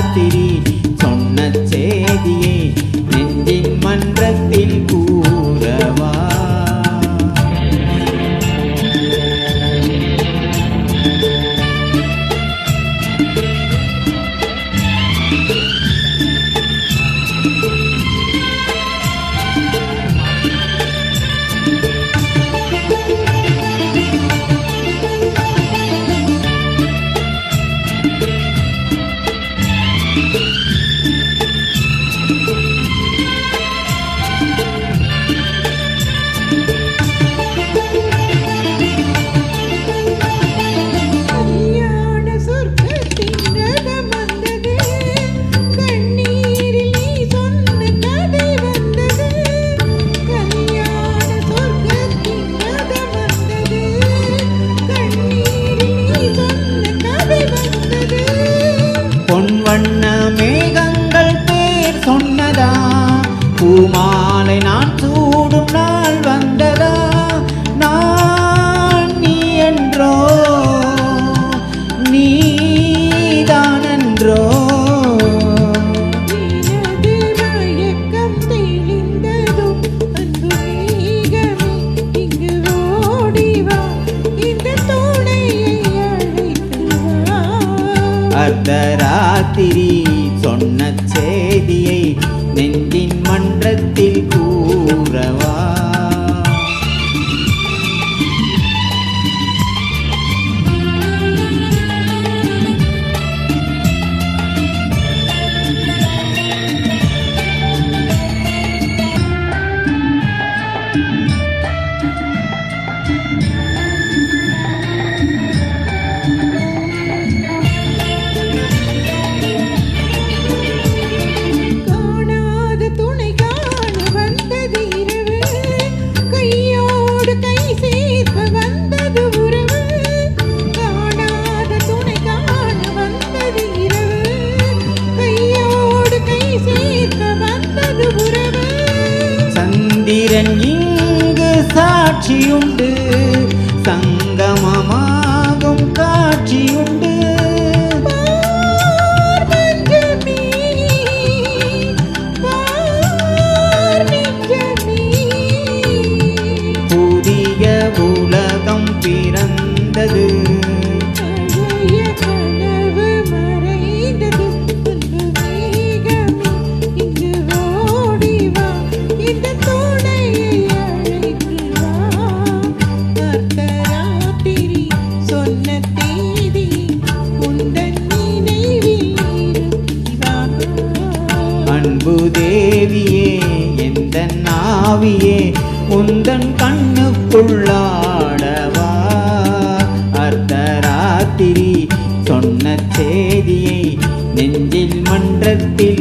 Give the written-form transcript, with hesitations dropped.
ராத்திரி சொன்ன செய்தியை நெஞ்சின் மன்றத்தில் கூறவா. பொன்வண்ண மேகங்கள் பேர் சொன்னதா, பூமாலை நான் சூடும் நாள் வந்ததா. நான் நீ என்றோ நீதானென்றோ அர்த்தராத்திரி சொன்ன செய்தியை நெஞ்சின் மன்றத்தில் கூறவா. சந்திரன் இங்கு சாட்சியுண்டு, சங்கமமாகும் காட்சியுண்டு. புதிய உலகம் பிறந்தது, அன்பு தேவியே எந்தன் ஆவியே உந்தன் கண்ணுக்குள்ளாடவா. அர்த்தராத்திரி சொன்ன செய்தியை நெஞ்சில் மன்றத்தில்